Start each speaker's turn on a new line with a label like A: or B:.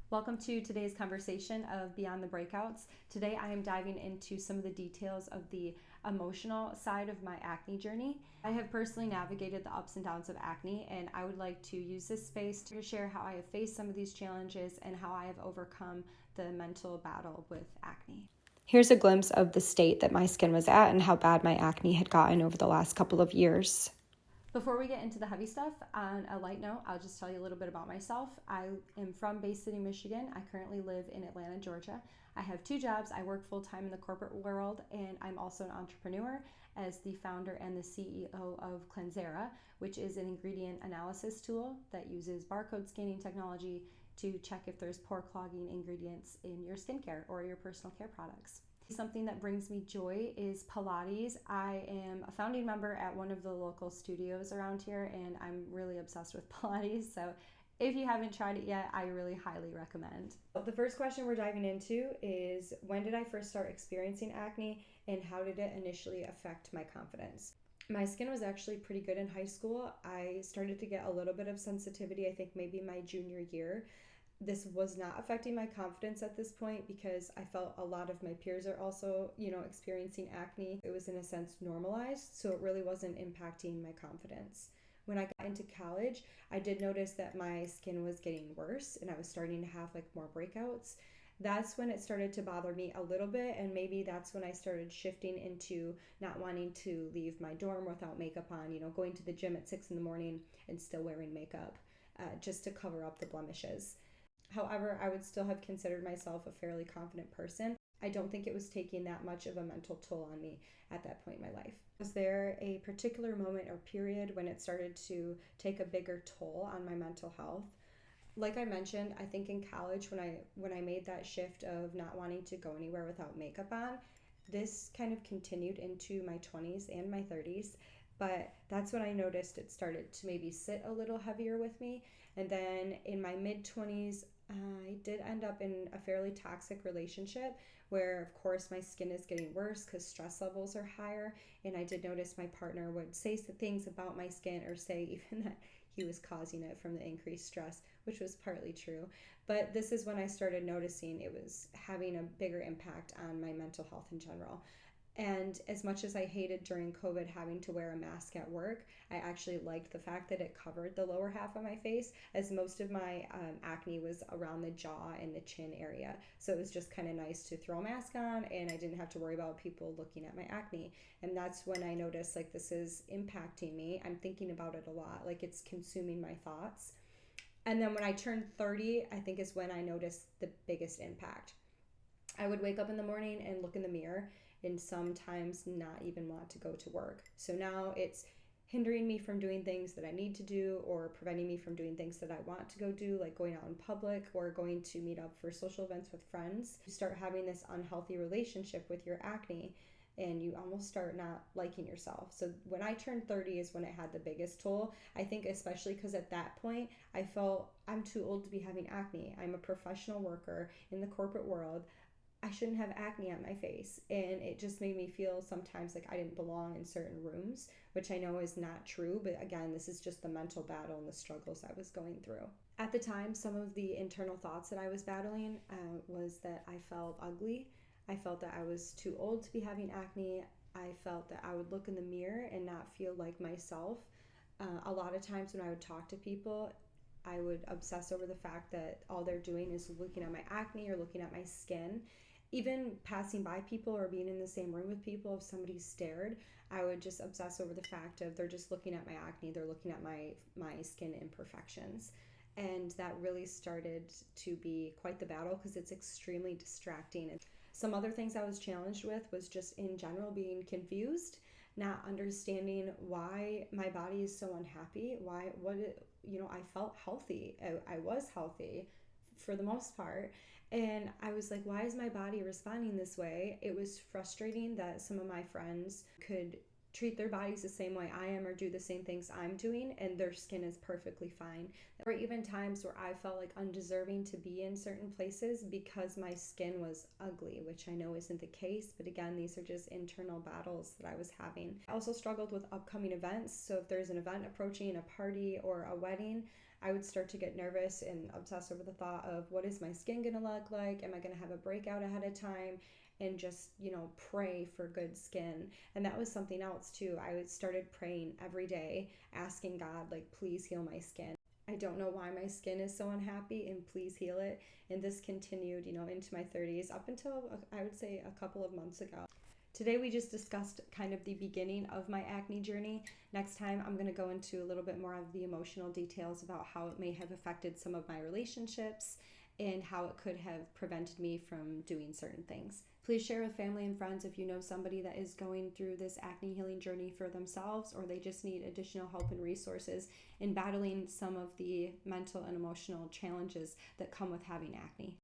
A: Welcome to today's conversation of Beyond the Breakouts. Today I am diving into some of the details of the emotional side of my acne journey. I have personally navigated the ups and downs of acne, and I would like to use this space to share how I have faced some of these challenges and how I have overcome the mental battle with acne. Here's a glimpse of the state that my skin was at and how bad my acne had gotten over the last couple of years. Before we get into the heavy stuff, on a light note, I'll just tell you a little bit about myself. I am from Bay City, Michigan. I currently live in Atlanta, Georgia. I have two jobs. I work full-time in the corporate world, and I'm also an entrepreneur as the founder and the CEO of Cleansera, which is an ingredient analysis tool that uses barcode scanning technology to check if there's pore clogging ingredients in your skincare or your personal care products. Something that brings me joy is Pilates. I am a founding member at one of the local studios around here, and I'm really obsessed with Pilates. So if you haven't tried it yet, I really highly recommend. The first question we're diving into is, when did I first start experiencing acne, and how did it initially affect my confidence? My skin was actually pretty good in high school. I started to get a little bit of sensitivity, I think maybe my junior year. This was not affecting my confidence at this point because I felt a lot of my peers are also, experiencing acne. It was in a sense normalized, so it really wasn't impacting my confidence. When I got into college, I did notice that my skin was getting worse and I was starting to have like more breakouts. That's when it started to bother me a little bit, and maybe that's when I started shifting into not wanting to leave my dorm without makeup on, going to the gym at 6 in the morning and still wearing makeup just to cover up the blemishes. However, I would still have considered myself a fairly confident person. I don't think it was taking that much of a mental toll on me at that point in my life. Was there a particular moment or period when it started to take a bigger toll on my mental health? Like I mentioned, I think in college when I made that shift of not wanting to go anywhere without makeup on, this kind of continued into my 20s and my 30s. But that's when I noticed it started to maybe sit a little heavier with me. And then in my mid 20s, I did end up in a fairly toxic relationship where, of course, my skin is getting worse because stress levels are higher. And I did notice my partner would say things about my skin, or say even that he was causing it from the increased stress, which was partly true. But this is when I started noticing it was having a bigger impact on my mental health in general. And as much as I hated during COVID having to wear a mask at work, I actually liked the fact that it covered the lower half of my face, as most of my acne was around the jaw and the chin area. So it was just kind of nice to throw a mask on, and I didn't have to worry about people looking at my acne. And that's when I noticed, like, this is impacting me. I'm thinking about it a lot, like it's consuming my thoughts. And then when I turned 30, I think is when I noticed the biggest impact. I would wake up in the morning and look in the mirror and sometimes not even want to go to work. So now it's hindering me from doing things that I need to do, or preventing me from doing things that I want to go do, like going out in public or going to meet up for social events with friends. You start having this unhealthy relationship with your acne, and you almost start not liking yourself. So when I turned 30 is when it had the biggest toll. I think especially because at that point I felt I'm too old to be having acne. I'm a professional worker in the corporate world. I shouldn't have acne on my face. And it just made me feel sometimes like I didn't belong in certain rooms, which I know is not true. But again, this is just the mental battle and the struggles I was going through. At the time, some of the internal thoughts that I was battling was that I felt ugly. I felt that I was too old to be having acne. I felt that I would look in the mirror and not feel like myself. A lot of times when I would talk to people, I would obsess over the fact that all they're doing is looking at my acne or looking at my skin. Even passing by people or being in the same room with people, if somebody stared, I would just obsess over the fact of they're just looking at my acne, they're looking at my skin imperfections. And that really started to be quite the battle because it's extremely distracting. And some other things I was challenged with was just in general being confused, not understanding why my body is so unhappy, I felt healthy. I was healthy for the most part. And I was like, why is my body responding this way? It was frustrating that some of my friends could treat their bodies the same way I am or do the same things I'm doing, and their skin is perfectly fine. There were even times where I felt like undeserving to be in certain places because my skin was ugly, which I know isn't the case, but again, these are just internal battles that I was having. I also struggled with upcoming events. So if there's an event approaching, a party or a wedding, I would start to get nervous and obsess over the thought of what is my skin gonna look like? Am I gonna have a breakout ahead of time? And just, pray for good skin. And that was something else too. I started praying every day, asking God, like, please heal my skin. I don't know why my skin is so unhappy, and please heal it. And this continued, into my 30s up until I would say a couple of months ago. Today we just discussed kind of the beginning of my acne journey. Next time I'm going to go into a little bit more of the emotional details about how it may have affected some of my relationships and how it could have prevented me from doing certain things. Please share with family and friends if you know somebody that is going through this acne healing journey for themselves, or they just need additional help and resources in battling some of the mental and emotional challenges that come with having acne.